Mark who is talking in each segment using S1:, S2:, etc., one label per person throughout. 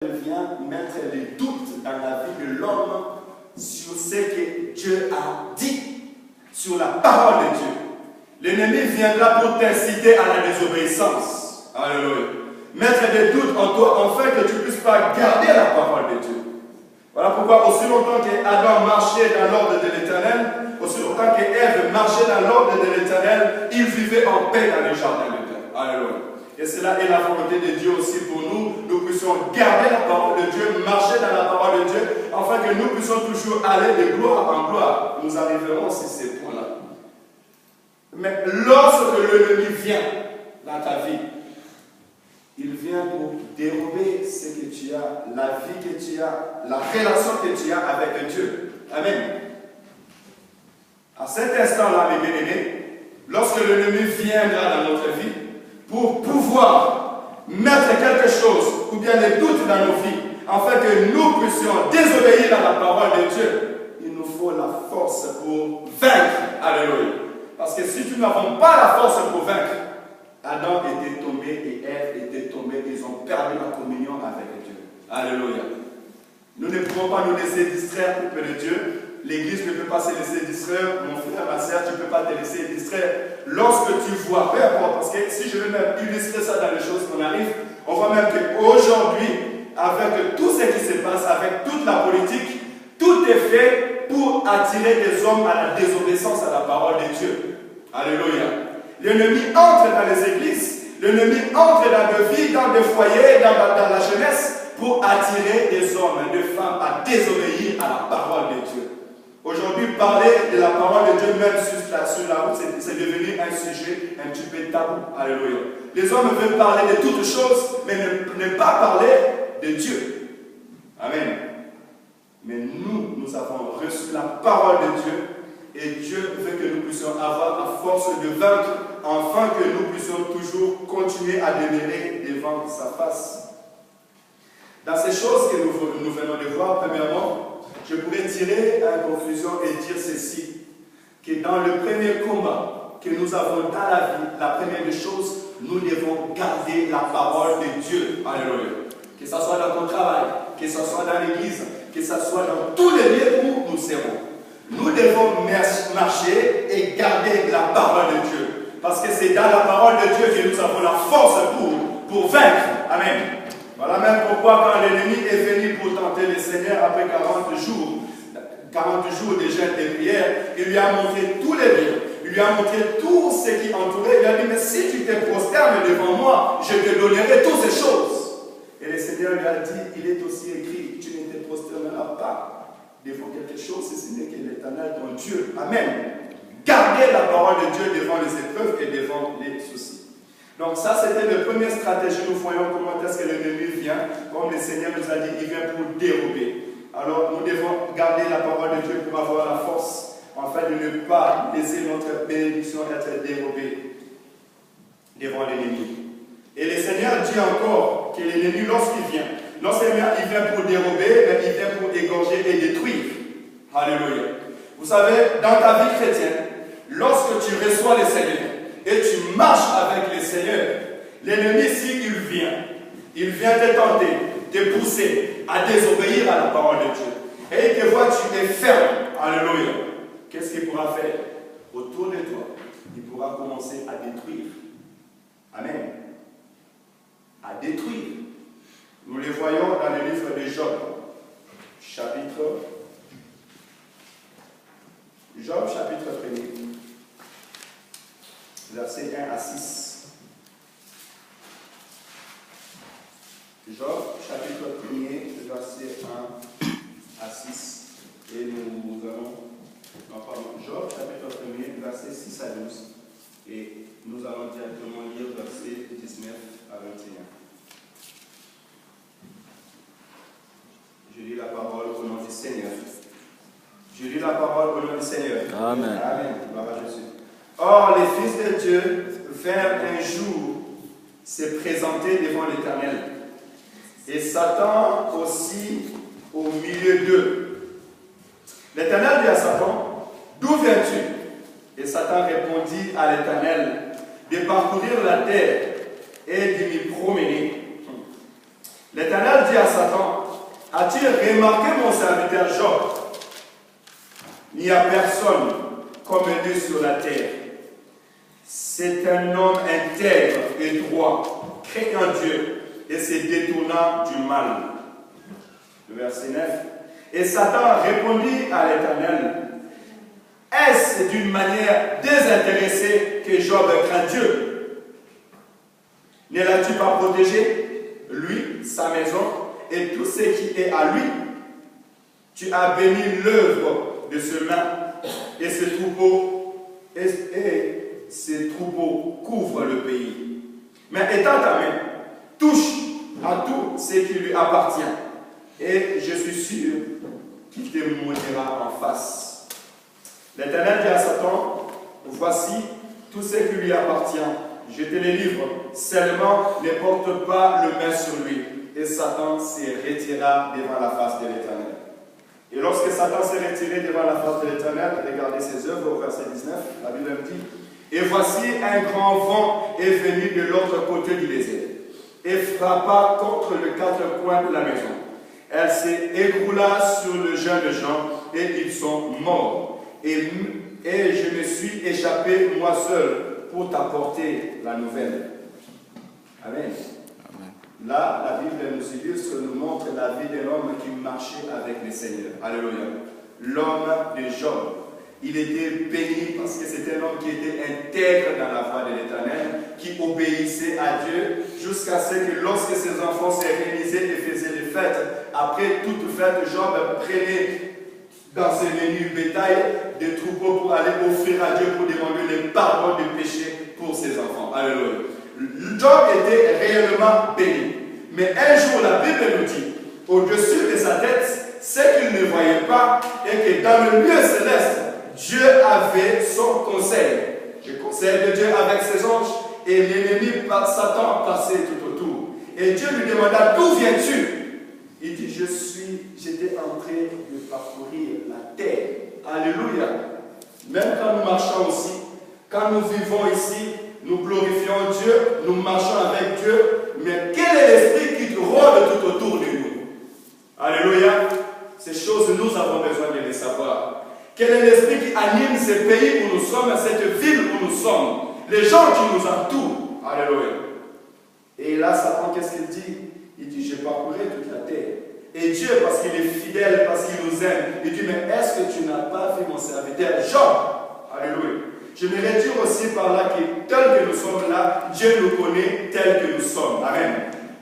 S1: vient mettre les doutes dans la vie de l'homme sur ce que Dieu a dit, sur la parole de Dieu. L'ennemi viendra pour t'inciter à la désobéissance. Alléluia. Mettre des doutes en toi afin que tu ne puisses pas garder la parole de Dieu. Voilà pourquoi aussi longtemps qu'Adam marchait dans l'ordre de l'Éternel, aussi longtemps qu'Ève marchait dans l'ordre de l'Éternel, ils vivaient en paix dans le jardin d'Éden. Alléluia. Et cela est la volonté de Dieu aussi pour nous. Nous puissions garder la parole de Dieu, marcher dans la parole de Dieu, afin que nous puissions toujours aller de gloire en gloire. Nous arriverons aussi à ces points-là. Mais lorsque l'ennemi vient dans ta vie, il vient pour dérober ce que tu as, la vie que tu as, la relation que tu as avec Dieu. Amen. À cet instant-là, mes bien-aimés, lorsque l'ennemi viendra dans notre vie, pour pouvoir mettre quelque chose, ou bien des doutes dans nos vies, afin que nous puissions désobéir à la parole de Dieu, il nous faut la force pour vaincre. Alléluia. Parce que si nous n'avons pas la force pour vaincre, Adam était tombé et Ève était tombée, ils ont perdu la communion avec Dieu. Alléluia. Nous ne pouvons pas nous laisser distraire, peuple de Dieu. L'Église ne peut pas se laisser distraire. Mon frère, ma soeur, tu ne peux pas te laisser distraire. Lorsque tu vois, peu importe, parce que si je veux même illustrer ça dans les choses qu'on arrive, on voit même qu'aujourd'hui, avec tout ce qui se passe, avec toute la politique, tout est fait pour attirer des hommes à la désobéissance à la parole de Dieu. Alléluia. L'ennemi entre dans les églises, l'ennemi entre dans nos vies, dans des foyers, dans la jeunesse, pour attirer des hommes et des femmes à désobéir à la parole de Dieu. Aujourd'hui, parler de la parole de Dieu, même sur la route, c'est devenu un sujet un petit peu tabou. Alléluia. Les hommes veulent parler de toutes choses, mais ne pas parler de Dieu. Amen. Mais nous avons reçu la parole de Dieu, et Dieu veut que nous puissions avoir la force de vaincre, afin que nous puissions toujours continuer à demeurer devant sa face. Dans ces choses que nous venons de voir, premièrement, je pourrais tirer une conclusion et dire ceci, que dans le premier combat que nous avons dans la vie, la première des choses, nous devons garder la parole de Dieu. Alléluia. Que ce soit dans ton travail, que ce soit dans l'église, que ce soit dans tous les lieux où nous serons. Nous devons marcher et garder la parole de Dieu. Parce que c'est dans la parole de Dieu que nous avons la force pour vaincre. Amen. Voilà même pourquoi quand l'ennemi est venu pour tenter le Seigneur après 40 jours de jeûne et de prière, il lui a montré tous les biens. Il lui a montré tout ce qui entourait. Il a dit, mais si tu te prosternes devant moi, je te donnerai toutes ces choses. Et le Seigneur lui a dit, il est aussi écrit, tu ne te prosterneras pas devant quelque chose, si ce n'est que l'Éternel ton Dieu. Amen. Gardez la parole de Dieu devant les épreuves et devant les soucis. Donc ça, c'était la première stratégie. Nous voyons comment est-ce que l'ennemi vient. Comme le Seigneur nous a dit, il vient pour dérober. Alors, nous devons garder la parole de Dieu pour avoir la force, afin de ne pas laisser notre bénédiction être dérobée devant l'ennemi. Et le Seigneur dit encore que l'ennemi, lorsqu'il vient, non seulement il vient pour dérober, mais il vient pour égorger et détruire. Alléluia. Vous savez, dans ta vie chrétienne, lorsque tu reçois le Seigneur, et tu marches avec le Seigneur, l'ennemi, s'il vient, il vient te tenter, te pousser à désobéir à la parole de Dieu. Et il te voit, tu es ferme. Alléluia. Qu'est-ce qu'il pourra faire? Autour de toi, il pourra commencer à détruire. Amen. À détruire. Nous les voyons dans le livre de Job, chapitre 1. Versets 1 à 6. Job, chapitre 1, verset 1 à 6. Et nous allons, Job, chapitre 1, verset 6 à 12. Et nous allons directement lire verset 19 à 21. Je lis la parole au nom du Seigneur. Je lis la parole au nom du Seigneur.
S2: Amen.
S1: Amen. Gloire à Jésus. Or, les fils de Dieu vinrent un jour se présenter devant l'Éternel. Et Satan aussi au milieu d'eux. L'Éternel dit à Satan, d'où viens-tu? Et Satan répondit à l'Éternel, de parcourir la terre et de m'y promener. L'Éternel dit à Satan, as-tu remarqué mon serviteur Job? Il n'y a personne comme lui sur la terre. C'est un homme intègre et droit, craignant Dieu et se détournant du mal. Le verset 9. Et Satan répondit à l'Éternel, est-ce d'une manière désintéressée que Job craint Dieu? Ne l'as-tu pas protégé, lui, sa maison et tout ce qui est à lui? Tu as béni l'œuvre de ses mains et ses troupeaux couvrent le pays. Mais étends ta main, touche à tout ce qui lui appartient et je suis sûr qu'il te maudira en face. L'Éternel dit à Satan, voici tout ce qui lui appartient, je te les livre, seulement ne porte pas le main sur lui. Et Satan s'est retiré devant la face de l'Éternel. Et lorsque Satan s'est retiré devant la face de l'Éternel, regardez ses œuvres au verset 19, la Bible dit, et voici un grand vent est venu de l'autre côté du désert, et frappa contre les quatre coins de la maison. Elle s'est écroula sur le jeune gens, et ils sont morts. Et je me suis échappé moi seul pour t'apporter la nouvelle. Amen. Là, la Bible nous illustre, nous montre la vie d'un homme qui marchait avec le Seigneur. Alléluia. L'homme de Job. Il était béni parce que c'était un homme qui était intègre dans la voie de l'Éternel, qui obéissait à Dieu, jusqu'à ce que lorsque ses enfants se réunisaient et faisaient les fêtes, après toute fête, Job prenait dans ses menus bétail des troupeaux pour aller offrir à Dieu pour demander le pardon des péchés pour ses enfants. Alléluia. Job était réellement béni. Mais un jour, la Bible nous dit, au-dessus de sa tête, ce qu'il ne voyait pas est que dans le lieu céleste, Dieu avait son conseil. Le conseil de Dieu avec ses anges et l'ennemi Satan passait tout autour. Et Dieu lui demanda, d'où viens-tu? Il dit, j'étais en train de parcourir la terre. Alléluia. Même quand nous marchons aussi, quand nous vivons ici, nous glorifions Dieu, nous marchons avec Dieu, mais quel est l'esprit qui rôde tout autour de nous? Alléluia. Ces choses, nous avons besoin de les savoir. Quel est l'esprit qui anime ce pays où nous sommes, cette ville où nous sommes, les gens qui nous entourent? Alléluia. Et là, Satan, qu'est-ce qu'il dit? Il dit, j'ai parcouru toute la terre. Et Dieu, parce qu'il est fidèle, parce qu'il nous aime, il dit, mais est-ce que tu n'as pas vu mon serviteur Job? Alléluia. Je me dire aussi par là que tel que nous sommes là, Dieu nous connaît tel que nous sommes. Amen.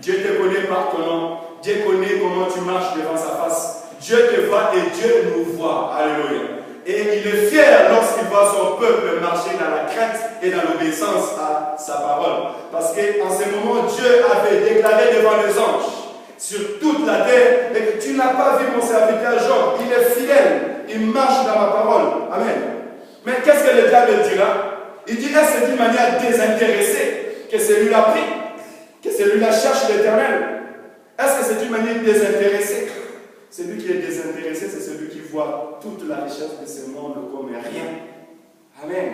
S1: Dieu te connaît par ton nom. Dieu connaît comment tu marches devant sa face. Dieu te voit et Dieu nous voit. Alléluia. Et il est fier lorsqu'il voit son peuple marcher dans la crainte et dans l'obéissance à sa parole. Parce qu'en ce moment, Dieu avait déclaré devant les anges sur toute la terre, et que tu n'as pas vu mon serviteur Job. Il est fidèle. Il marche dans ma parole. Amen. Mais qu'est-ce que le diable dira? Il dit, est-ce que d'une manière désintéressée que celui-là prie, que celui-là cherche l'Éternel? Est-ce que c'est une manière désintéressée? Celui qui est désintéressé, c'est celui qui voit toute la richesse de ce monde comme rien. Amen.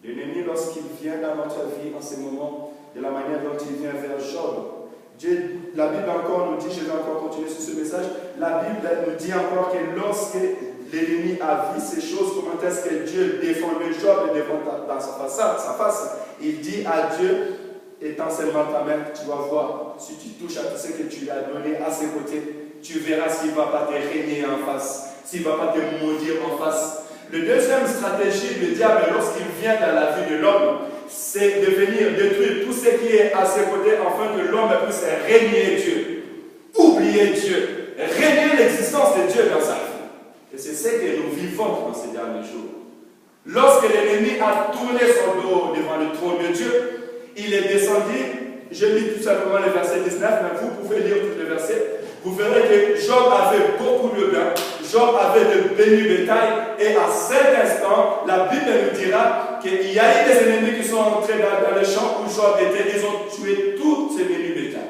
S1: L'ennemi, lorsqu'il vient dans notre vie en ce moment, de la manière dont il vient vers Job, la Bible encore nous dit, je vais encore continuer sur ce message, la Bible nous dit encore que lorsque l'ennemi a vu ces choses, comment est-ce que Dieu défendait Job et défend dans sa face, il dit à Dieu, étends seulement ta main, tu vas voir, si tu touches à tout ce que tu lui as donné à ses côtés, tu verras s'il ne va pas te régner en face, s'il ne va pas te maudire en face. La deuxième stratégie du diable, lorsqu'il vient dans la vie de l'homme, c'est de venir détruire tout ce qui est à ses côtés afin que l'homme puisse régner Dieu, oublier Dieu, régner l'existence de Dieu dans sa vie. Et c'est ce que nous vivons dans ces derniers jours. Lorsque l'ennemi a tourné son dos devant le trône de Dieu, il est descendu. Je lis tout simplement le verset 19, mais vous pouvez lire tous les versets. Vous verrez que Job avait beaucoup de biens, Job avait de bénis bétail, et à cet instant, la Bible nous dira qu'il y a eu des ennemis qui sont entrés dans le champ où Job était, ils ont tué tous ces bénis bétail.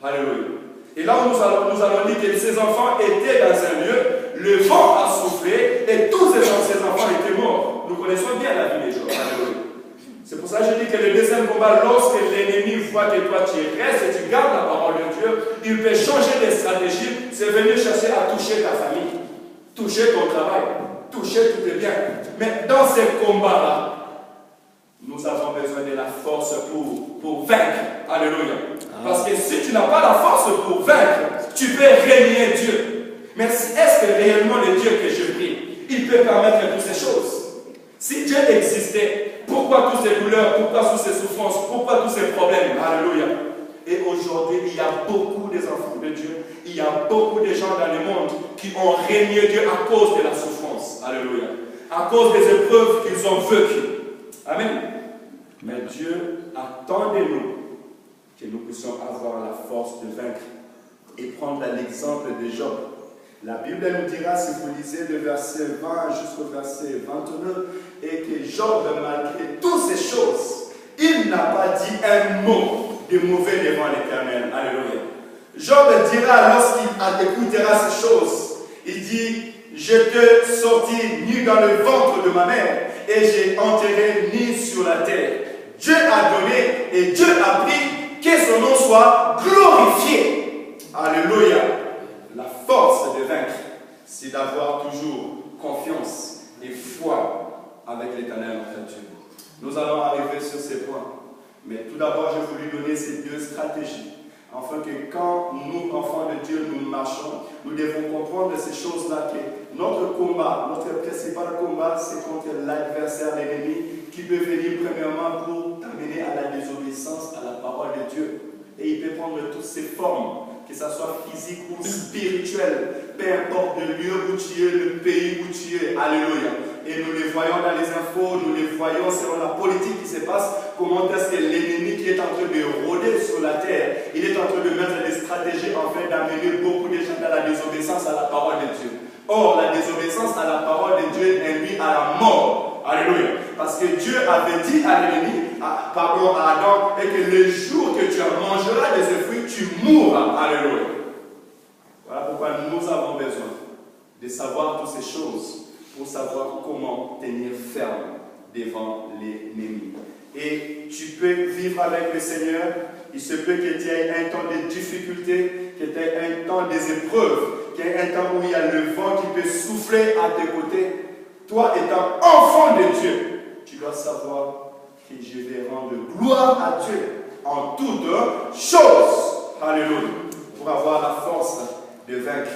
S1: Alléluia. Et là, nous allons dire que ses enfants étaient dans un lieu, le vent a soufflé, et tous ces enfants étaient morts. Nous connaissons bien la vie de Job. Alléluia. C'est pour ça que je dis que le deuxième combat, lorsque l'ennemi voit que toi tu restes et tu gardes la parole de Dieu, il peut changer de stratégie, c'est venir chercher à toucher ta famille, toucher ton travail, toucher tous tes biens. Mais dans ces combats-là, nous avons besoin de la force pour vaincre. Alléluia. Parce que si tu n'as pas la force pour vaincre, tu peux régner Dieu. Mais est-ce que réellement le Dieu que je prie, il peut permettre toutes ces choses? Si Dieu existait, pourquoi toutes ces douleurs, pourquoi toutes ces souffrances, pourquoi tous ces problèmes? Alléluia. Et aujourd'hui, il y a beaucoup des enfants de Dieu, il y a beaucoup de gens dans le monde qui ont régné Dieu à cause de la souffrance. Alléluia. À cause des épreuves qu'ils ont vécues. Amen. Mais Dieu attend de nous que nous puissions avoir la force de vaincre et prendre l'exemple de Job. La Bible nous dira, si vous lisez le verset 20 jusqu'au verset 29, et que Job, malgré toutes ces choses, il n'a pas dit un mot de mauvais devant l'Éternel. Alléluia. Job dira, lorsqu'il écoutera ces choses, il dit, je te sortis nu dans le ventre de ma mère, et j'ai enterré nu sur la terre. Dieu a donné et Dieu a pris, que son nom soit glorifié. Alléluia. La force de vaincre, c'est d'avoir toujours confiance et foi avec l'Éternel notre Dieu. Nous allons arriver sur ces points. Mais tout d'abord, j'ai voulu donner ces deux stratégies. Afin que quand nous, enfants de Dieu, nous marchons, nous devons comprendre ces choses-là que notre combat, notre principal combat, c'est contre l'adversaire, l'ennemi, qui peut venir premièrement pour t'amener à la désobéissance à la parole de Dieu. Et il peut prendre toutes ses formes, que ce soit physique ou spirituel, peu importe le lieu où tu es, le pays où tu es. Alléluia. Et nous les voyons dans les infos, nous les voyons selon la politique qui se passe, comment est-ce que l'ennemi qui est en train de rôder sur la terre, il est en train de mettre des stratégies afin d'amener beaucoup de gens dans la désobéissance à la parole de Dieu. Or, la désobéissance à la parole de Dieu induit à la mort. Alléluia. Parce que Dieu avait dit à l'ennemi, pardon, à Adam, et que le jour que tu mangeras de ce fruit, tu mourras. Alléluia. Voilà pourquoi nous avons besoin de savoir toutes ces choses pour savoir comment tenir ferme devant l'ennemi. Et tu peux vivre avec le Seigneur. Il se peut que tu aies un temps de difficulté, que tu aies un temps des épreuves, qu'il y ait un temps où il y a le vent qui peut souffler à tes côtés. Toi, étant enfant de Dieu, tu dois savoir que je vais rendre gloire à Dieu en toutes choses. Alléluia. Pour avoir la force de vaincre.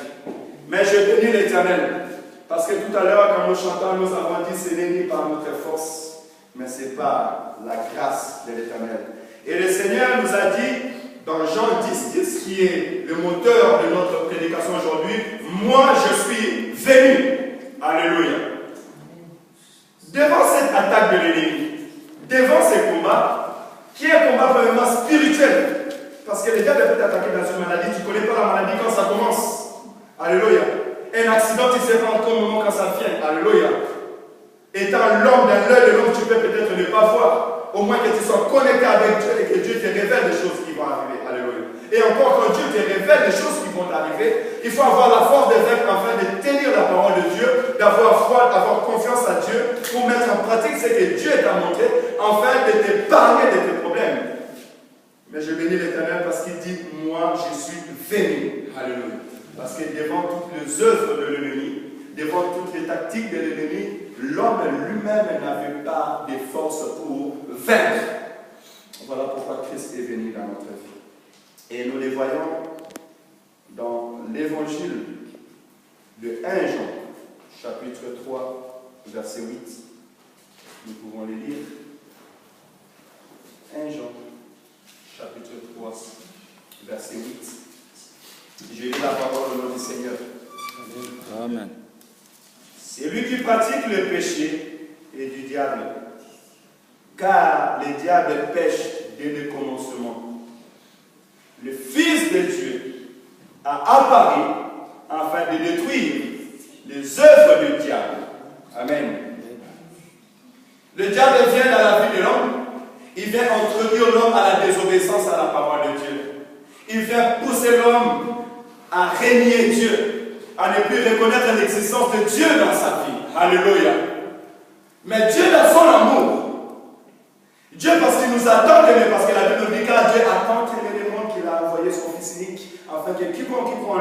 S1: Mais je bénis l'Éternel. Parce que tout à l'heure, quand nous chantons, nous avons dit ce n'est ni par notre force, mais c'est par la grâce de l'Éternel. Et le Seigneur nous a dit, dans Jean 10, qui est le moteur de notre prédication aujourd'hui, moi je suis venu. Alléluia. Devant cette attaque de l'ennemi, devant ces combats, qui est un combat vraiment spirituel, parce que le diable peut t'attaquer dans une maladie, tu ne connais pas la maladie quand ça commence. Alléluia. Un accident, tu ne sais pas en quel moment quand ça vient. Alléluia. Étant l'homme dans l'œil de l'homme, tu peux peut-être ne pas voir. Au moins que tu sois connecté avec Dieu et que Dieu te révèle des choses qui vont arriver. Alléluia. Et encore, quand Dieu te révèle des choses qui vont arriver, il faut avoir la force de vaincre afin de tenir la parole de Dieu, d'avoir foi, d'avoir confiance à Dieu pour mettre en pratique ce que Dieu t'a montré, afin de t'épargner de tes problèmes. Mais je bénis l'Éternel parce qu'il dit, moi je suis venu. Alléluia. Parce que devant toutes les œuvres de l'ennemi, devant toutes les tactiques de l'ennemi, l'homme lui-même n'avait pas de force pour vaincre. Voilà pourquoi Christ est venu dans notre vie. Et nous les voyons dans l'évangile de 1 Jean, chapitre 3, verset 8. Nous pouvons les lire. 1 Jean, chapitre 3, verset 8. Je lis la parole au nom du Seigneur.
S2: Amen.
S1: C'est lui qui pratique le péché et du diable. Car le diable pêche dès le commencement. Le Fils de Dieu a apparu afin de détruire les œuvres du diable. Amen. Le diable vient dans la vie de l'homme. Il vient introduire l'homme à la désobéissance à la parole de Dieu. Il vient pousser l'homme à régner Dieu, à ne plus reconnaître l'existence de Dieu dans sa vie. Alléluia. Mais Dieu, dans son amour, Dieu parce qu'il nous a tant aimés, parce que la Bible nous dit car Dieu a tant aimé le monde qu'il a envoyé son Fils unique, afin que quiconque qui croit en